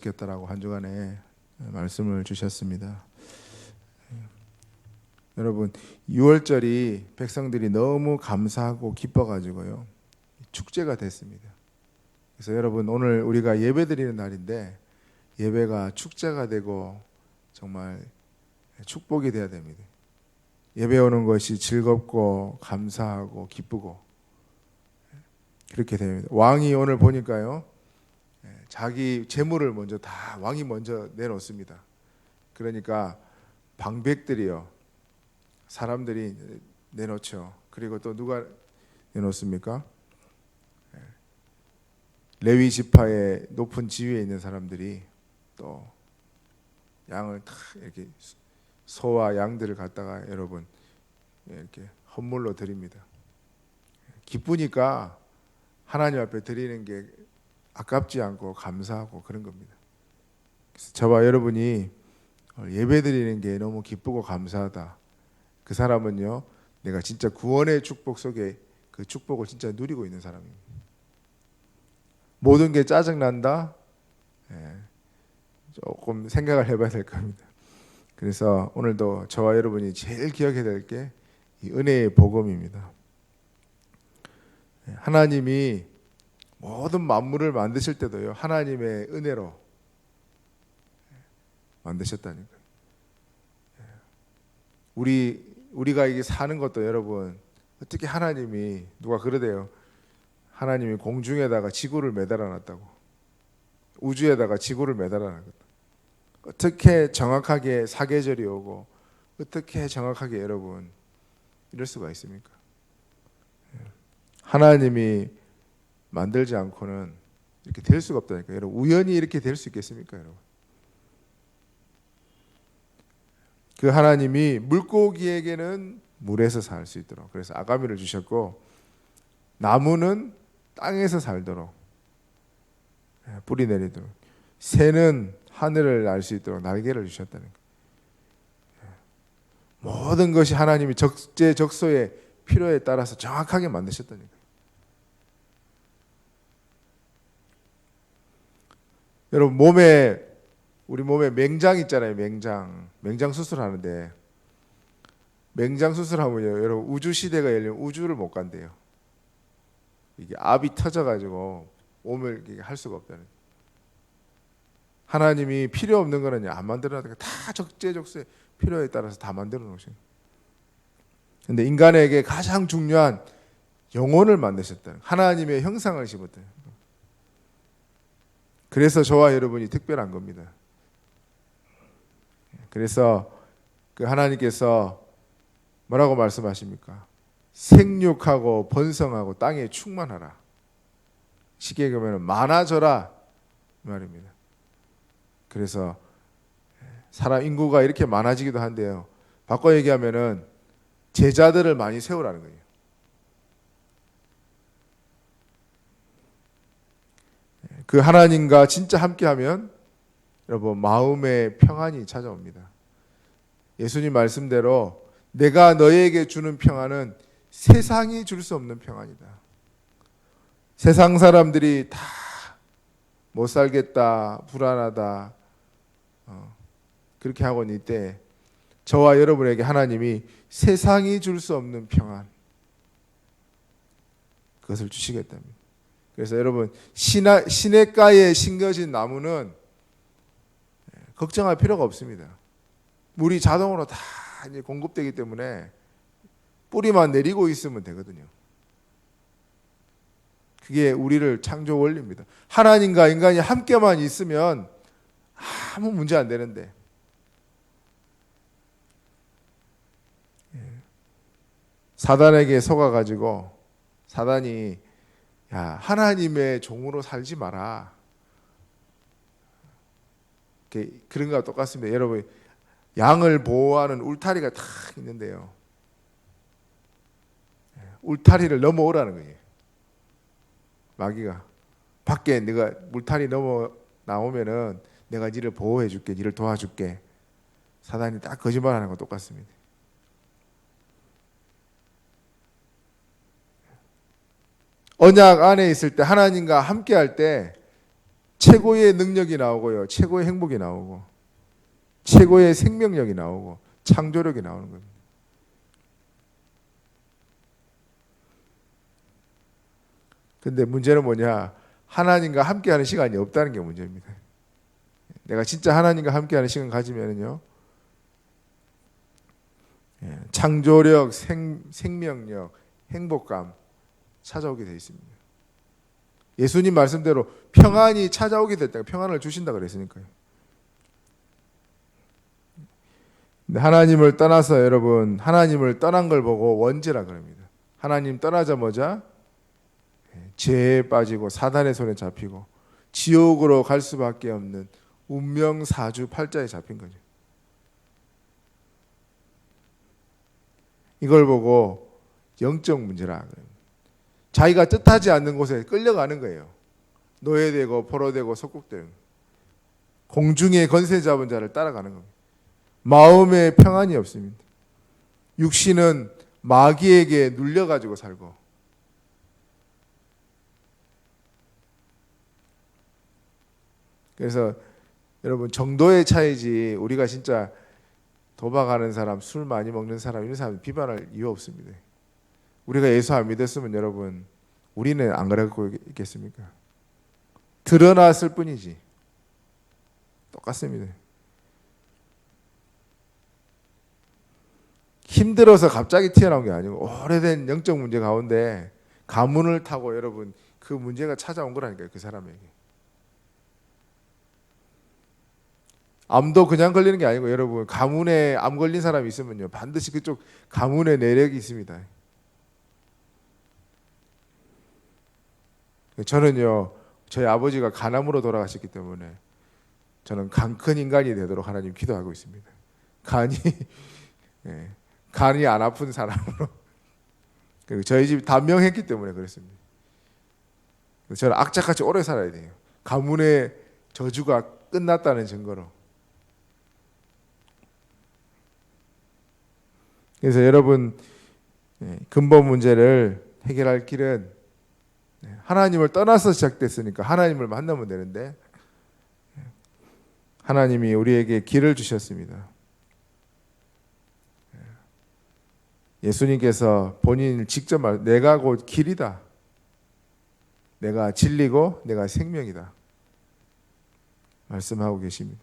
겠다라고 한 주간에 말씀을 주셨습니다. 여러분 6월절이 백성들이 너무 감사하고 기뻐가지고요 축제가 됐습니다. 그래서 여러분 오늘 우리가 예배드리는 날인데 예배가 축제가 되고 정말 축복이 돼야 됩니다. 예배 오는 것이 즐겁고 감사하고 기쁘고 그렇게 됩니다. 왕이 오늘 보니까요 자기 재물을 먼저 다 왕이 먼저 내놓습니다. 그러니까 방백들이요 사람들이 내놓죠. 그리고 또 누가 내놓습니까? 레위 지파의 높은 지위에 있는 사람들이 또 양을 다 이렇게 소와 양들을 갖다가 여러분 이렇게 헌물로 드립니다. 기쁘니까 하나님 앞에 드리는 게 아깝지 않고 감사하고 그런 겁니다. 그래서 저와 여러분이 예배 드리는 게 너무 기쁘고 감사하다. 그 사람은요, 내가 진짜 구원의 축복 속에 그 축복을 진짜 누리고 있는 사람입니다. 모든 게 짜증난다? 조금 생각을 해봐야 될 겁니다. 그래서 오늘도 저와 여러분이 제일 기억해야 될 게 이 은혜의 복음입니다. 하나님이 모든 만물을 만드실 때도요 하나님의 은혜로 만드셨다니까요. 우리가 이게 사는 것도 여러분 어떻게 하나님이 누가 그러대요. 하나님이 공중에다가 지구를 매달아 놨다고. 우주에다가 지구를 매달아 놨다. 어떻게 정확하게 사계절이 오고 어떻게 정확하게 여러분 이럴 수가 있습니까? 하나님이 만들지 않고는 이렇게 될 수가 없다니까요. 여러분 우연히 이렇게 될 수 있겠습니까, 여러분? 그 하나님이 물고기에게는 물에서 살 수 있도록 그래서 아가미를 주셨고 나무는 땅에서 살도록 뿌리 내리도록 새는 하늘을 날 수 있도록 날개를 주셨다는 거예요. 모든 것이 하나님이 적재적소의 필요에 따라서 정확하게 만드셨다는 거예요. 여러분 우리 몸에 맹장 있잖아요. 맹장 수술하는데 맹장 수술하면요 여러분 우주 시대가 열리면 우주를 못 간대요. 이게 압이 터져가지고 몸을 할 수가 없다는 거예요. 하나님이 필요 없는 거는 안 만들어놨다가 다 적재적소의 필요에 따라서 다 만들어 놓으신 거예요. 근데 인간에게 가장 중요한 영혼을 만드셨다는 하나님의 형상을 심었다. 그래서 저와 여러분이 특별한 겁니다. 그래서 그 하나님께서 뭐라고 말씀하십니까? 생육하고 번성하고 땅에 충만하라. 쉽게 보면 많아져라 말입니다. 그래서 사람 인구가 이렇게 많아지기도 한데요. 바꿔 얘기하면은 제자들을 많이 세우라는 거예요. 그 하나님과 진짜 함께하면 여러분 마음의 평안이 찾아옵니다. 예수님 말씀대로 내가 너에게 주는 평안은 세상이 줄 수 없는 평안이다. 세상 사람들이 다 못 살겠다, 불안하다 그렇게 하고 있을 때 저와 여러분에게 하나님이 세상이 줄 수 없는 평안 그것을 주시겠답니다. 그래서 여러분 시냇가에 심겨진 나무는 걱정할 필요가 없습니다. 물이 자동으로 다 이제 공급되기 때문에 뿌리만 내리고 있으면 되거든요. 그게 우리를 창조 원리입니다. 하나님과 인간이 함께만 있으면 아무 문제 안 되는데 사단에게 속아가지고 사단이 야 하나님의 종으로 살지 마라. 그런 거와 똑같습니다. 여러분 양을 보호하는 울타리가 딱 있는데요. 울타리를 넘어오라는 거예요. 마귀가 밖에 네가 울타리 넘어 나오면은 내가 니를 보호해 줄게, 니를 도와줄게. 사단이 딱 거짓말하는 거 똑같습니다. 언약 안에 있을 때 하나님과 함께할 때 최고의 능력이 나오고요. 최고의 행복이 나오고 최고의 생명력이 나오고 창조력이 나오는 겁니다. 근데 문제는 뭐냐? 하나님과 함께하는 시간이 없다는 게 문제입니다. 내가 진짜 하나님과 함께하는 시간 가지면은요, 창조력, 생명력, 행복감 찾아오게 돼 있습니다. 예수님 말씀대로 평안이 찾아오게 됐다. 평안을 주신다 그랬으니까요. 근데 하나님을 떠나서 여러분, 하나님을 떠난 걸 보고 원죄라 그럽니다. 하나님 떠나자마자 죄에 빠지고 사단의 손에 잡히고 지옥으로 갈 수밖에 없는 운명 사주팔자에 잡힌 거죠. 이걸 보고 영적 문제라 그럽니다. 자기가 뜻하지 않는 곳에 끌려가는 거예요. 노예되고 포로되고 속국되는, 공중의 권세 잡은 자를 따라가는 겁니다. 마음에 평안이 없습니다. 육신은 마귀에게 눌려가지고 살고, 그래서 여러분 정도의 차이지 우리가 진짜 도박하는 사람, 술 많이 먹는 사람, 이런 사람 비판할 이유 없습니다. 우리가 예수 안 믿었으면 여러분 우리는 안 그러고 있겠습니까? 드러났을 뿐이지 똑같습니다. 힘들어서 갑자기 튀어나온 게 아니고 오래된 영적 문제 가운데 가문을 타고 여러분 그 문제가 찾아온 거라니까요. 그 사람에게. 암도 그냥 걸리는 게 아니고 여러분 가문에 암 걸린 사람이 있으면요 반드시 그쪽 가문에 내력이 있습니다. 저는요 저희 아버지가 간암으로 돌아가셨기 때문에 저는 간 큰 인간이 되도록 하나님 기도하고 있습니다. 간이 안 아픈 사람으로. 그리고 저희 집이 단명했기 때문에 그렇습니다. 저는 악착같이 오래 살아야 돼요. 가문의 저주가 끝났다는 증거로. 그래서 여러분 근본 문제를 해결할 길은 하나님을 떠나서 시작됐으니까 하나님을 만나면 되는데 하나님이 우리에게 길을 주셨습니다. 예수님께서 본인을 직접 내가 곧 길이다. 내가 진리고 내가 생명이다. 말씀하고 계십니다.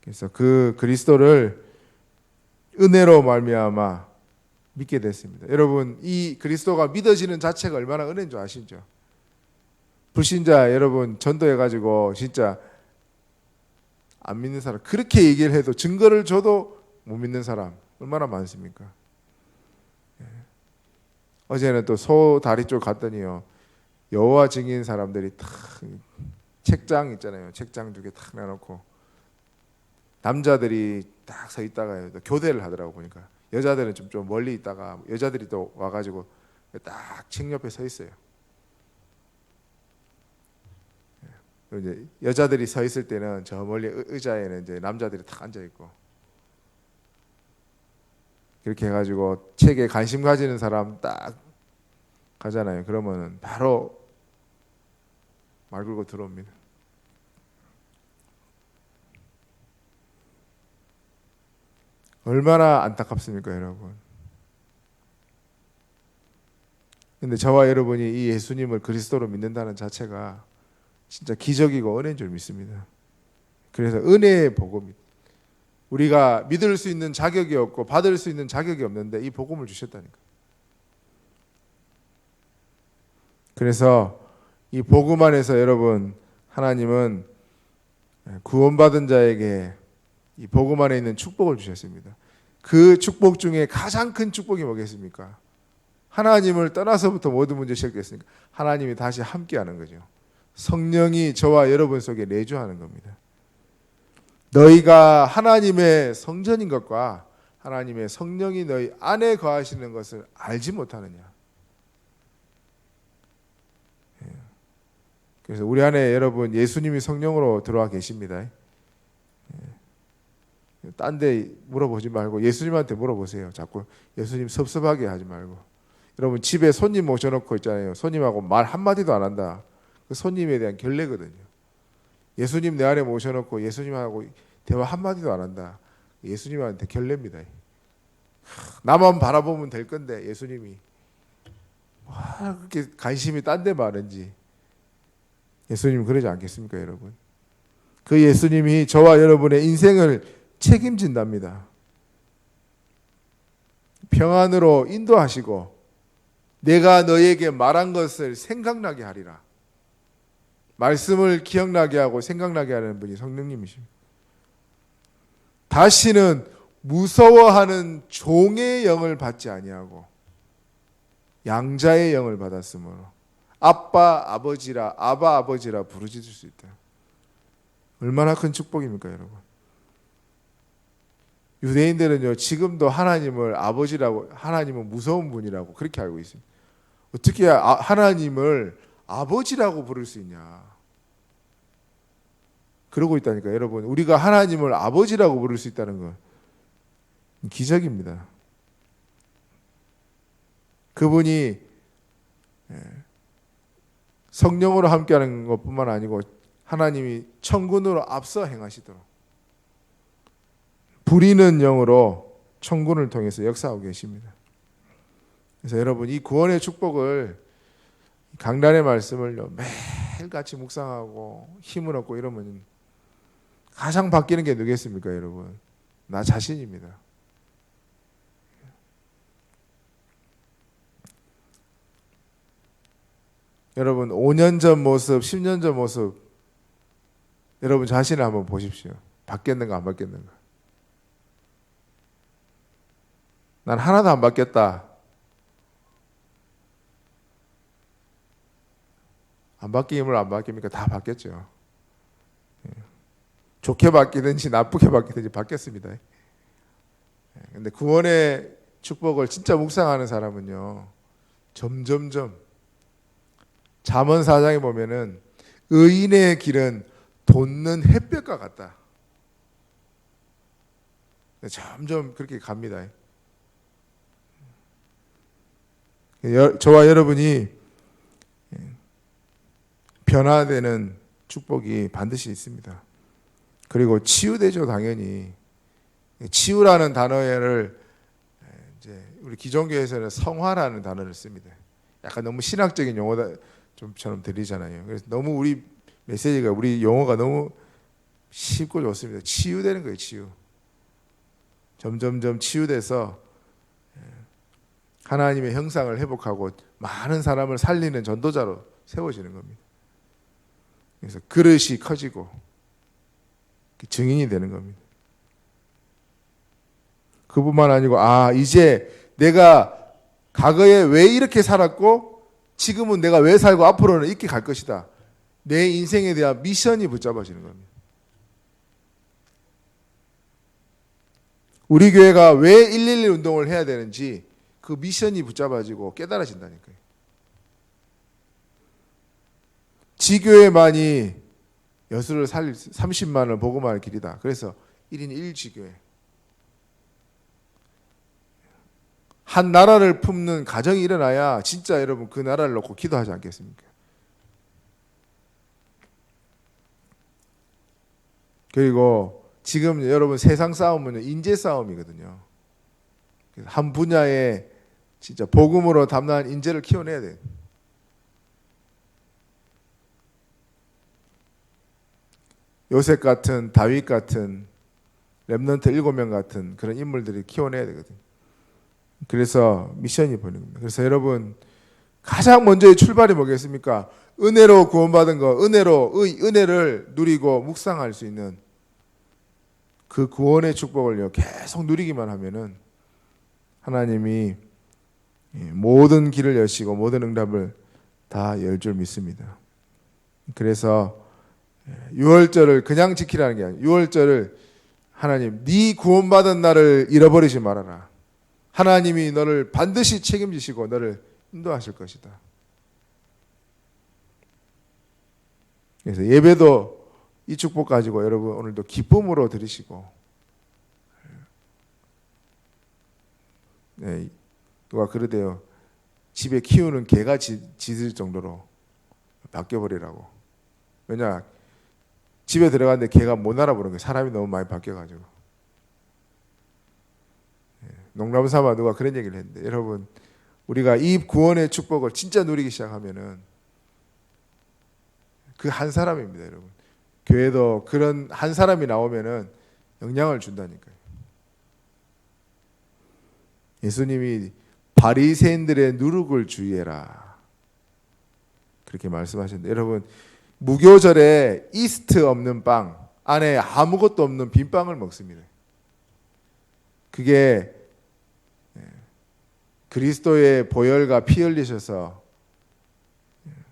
그래서 그 그리스도를 은혜로 말미암아 믿게 됐습니다. 여러분 이 그리스도가 믿어지는 자체가 얼마나 은혜인 줄 아시죠? 불신자 여러분 전도해가지고 진짜 안 믿는 사람 그렇게 얘기를 해도 증거를 줘도 못 믿는 사람 얼마나 많습니까? 어제는 또 소 다리 쪽 갔더니요 여호와 증인 사람들이 탁 책장 있잖아요. 책장 두 개 탁 내놓고 남자들이 딱 서 있다가 교대를 하더라고 보니까 여자들은 좀 멀리 있다가 여자들이 또 와가지고 딱 책 옆에 서 있어요. 이제 여자들이 서 있을 때는 저 멀리 의자에는 이제 남자들이 딱 앉아 있고 그렇게 해가지고 책에 관심 가지는 사람 딱 가잖아요. 그러면 바로 말 걸고 들어옵니다. 얼마나 안타깝습니까, 여러분? 근데 저와 여러분이 이 예수님을 그리스도로 믿는다는 자체가 진짜 기적이고 은혜인 줄 믿습니다. 그래서 은혜의 복음, 우리가 믿을 수 있는 자격이 없고 받을 수 있는 자격이 없는데 이 복음을 주셨다니까. 그래서 이 복음 안에서 여러분 하나님은 구원받은 자에게 이 복음 안에 있는 축복을 주셨습니다. 그 축복 중에 가장 큰 축복이 뭐겠습니까? 하나님을 떠나서부터 모든 문제 시작됐으니까 하나님이 다시 함께하는 거죠. 성령이 저와 여러분 속에 내주하는 겁니다. 너희가 하나님의 성전인 것과 하나님의 성령이 너희 안에 거하시는 것을 알지 못하느냐. 그래서 우리 안에 여러분 예수님이 성령으로 들어와 계십니다. 딴 데 물어보지 말고 예수님한테 물어보세요. 자꾸 예수님 섭섭하게 하지 말고. 여러분 집에 손님 모셔놓고 있잖아요. 손님하고 말 한마디도 안 한다. 그 손님에 대한 결례거든요. 예수님 내 안에 모셔놓고 예수님하고 대화 한마디도 안 한다. 예수님한테 결례입니다. 나만 바라보면 될 건데 예수님이 그렇게 관심이 딴 데 많은지 예수님은 그러지 않겠습니까, 여러분? 그 예수님이 저와 여러분의 인생을 책임진답니다. 평안으로 인도하시고 내가 너에게 말한 것을 생각나게 하리라. 말씀을 기억나게 하고 생각나게 하는 분이 성령님이십니다. 다시는 무서워하는 종의 영을 받지 아니하고 양자의 영을 받았으므로 아빠 아버지라 아바 아버지라 부르짖을 수 있다. 얼마나 큰 축복입니까, 여러분? 유대인들은요 지금도 하나님을 아버지라고, 하나님은 무서운 분이라고 그렇게 알고 있습니다. 어떻게 하나님을 아버지라고 부를 수 있냐? 그러고 있다니까, 여러분. 우리가 하나님을 아버지라고 부를 수 있다는 건 기적입니다. 그분이 성령으로 함께하는 것뿐만 아니고 하나님이 천군으로 앞서 행하시도록 부리는 영으로 천군을 통해서 역사하고 계십니다. 그래서 여러분 이 구원의 축복을 강단의 말씀을 매일같이 묵상하고 힘을 얻고 이러면 가장 바뀌는 게 누구겠습니까, 여러분? 나 자신입니다. 여러분 5년 전 모습, 10년 전 모습 여러분 자신을 한번 보십시오. 바뀌었는가 안 바뀌었는가? 난 하나도 안 바뀌었다. 안 바뀌면 안 바뀝니까? 다 바뀌었죠. 좋게 바뀌든지 나쁘게 바뀌든지 바뀌었습니다. 근데 구원의 축복을 진짜 묵상하는 사람은요, 점점점 잠언 4장에 보면은 의인의 길은 돋는 햇볕과 같다. 점점 그렇게 갑니다. 저와 여러분이 변화되는 축복이 반드시 있습니다. 그리고 치유되죠, 당연히. 치유라는 단어를 이제 우리 기존교회에서는 성화라는 단어를 씁니다. 약간 너무 신학적인 용어처럼 들리잖아요. 그래서 너무 우리 메시지가, 우리 용어가 너무 쉽고 좋습니다. 치유되는 거예요, 치유. 점점점 치유돼서 하나님의 형상을 회복하고 많은 사람을 살리는 전도자로 세워지는 겁니다. 그래서 그릇이 커지고 증인이 되는 겁니다. 그뿐만 아니고 이제 내가 과거에 왜 이렇게 살았고 지금은 내가 왜 살고 앞으로는 이렇게 갈 것이다. 내 인생에 대한 미션이 붙잡아지는 겁니다. 우리 교회가 왜 111 운동을 해야 되는지 그 미션이 붙잡아지고 깨달아진다니까요. 지교회만이 여수를 살릴 30만을 복음할 길이다. 그래서 1인 1지교회. 한 나라를 품는 가정이 일어나야 진짜 여러분 그 나라를 놓고 기도하지 않겠습니까? 그리고 지금 여러분 세상 싸움은 인재 싸움이거든요. 한 분야에 진짜 복음으로 담당한 인재를 키워내야 돼요. 요셉 같은, 다윗 같은, 렘넌트 7명 같은 그런 인물들이 키워내야 되거든요. 그래서 미션이 보이는 겁니다. 그래서 여러분 가장 먼저의 출발이 뭐겠습니까? 은혜로 구원받은 거, 은혜를 누리고 묵상할 수 있는 그 구원의 축복을요 계속 누리기만 하면은 하나님이 모든 길을 여시고 모든 응답을 다 열 줄 믿습니다. 그래서 6월절을 그냥 지키라는 게 아니에요. 6월절을 하나님 네 구원받은 날을 잃어버리지 말아라. 하나님이 너를 반드시 책임지시고 너를 인도하실 것이다. 그래서 예배도 이 축복 가지고 여러분 오늘도 기쁨으로 드리시고, 누가 그러대요. 집에 키우는 개가 짖을 정도로 바뀌어버리라고. 왜냐, 집에 들어갔는데 걔가 못 알아보는 거예요. 사람이 너무 많이 바뀌어가지고. 농담 삼아 누가 그런 얘기를 했는데, 여러분, 우리가 이 구원의 축복을 진짜 누리기 시작하면은 그 한 사람입니다, 여러분. 교회도 그런 한 사람이 나오면은 영향을 준다니까요. 예수님이 바리새인들의 누룩을 주의해라, 그렇게 말씀하셨는데, 여러분, 무교절에 이스트 없는 빵, 안에 아무것도 없는 빈 빵을 먹습니다. 그게 그리스도의 보혈과 피 흘리셔서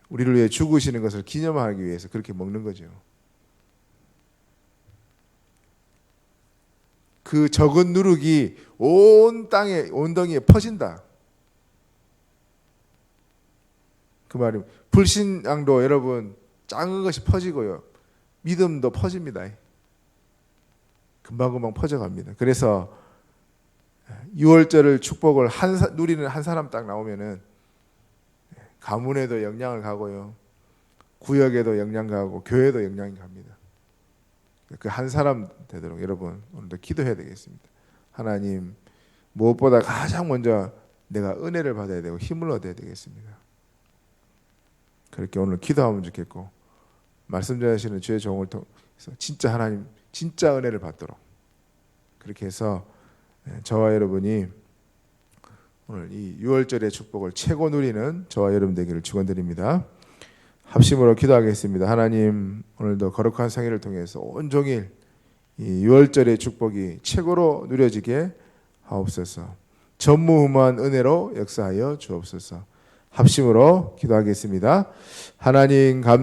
우리를 위해 죽으시는 것을 기념하기 위해서 그렇게 먹는 거죠. 그 적은 누룩이 온 땅에, 온 덩이에 퍼진다. 그 말이, 불신앙도 여러분 작은 것이 퍼지고요, 믿음도 퍼집니다. 금방금방 퍼져갑니다. 그래서 6월절을 축복을 누리는 한 사람 딱 나오면은 가문에도 영향을 가고요, 구역에도 영향 가고, 교회도 영향이 갑니다. 그 한 사람 되도록 여러분 오늘도 기도해야 되겠습니다. 하나님, 무엇보다 가장 먼저 내가 은혜를 받아야 되고 힘을 얻어야 되겠습니다. 그렇게 오늘 기도하면 좋겠고, 말씀 전하시는 주의 종을 통해서 진짜 하나님, 진짜 은혜를 받도록, 그렇게 해서 저와 여러분이 오늘 이 6월절의 축복을 최고 누리는 저와 여러분 되기를 축원드립니다. 합심으로 기도하겠습니다. 하나님, 오늘도 거룩한 성회를 통해서 온종일 이 6월절의 축복이 최고로 누려지게 하옵소서. 전무후무한 은혜로 역사하여 주옵소서. 합심으로 기도하겠습니다. 하나님,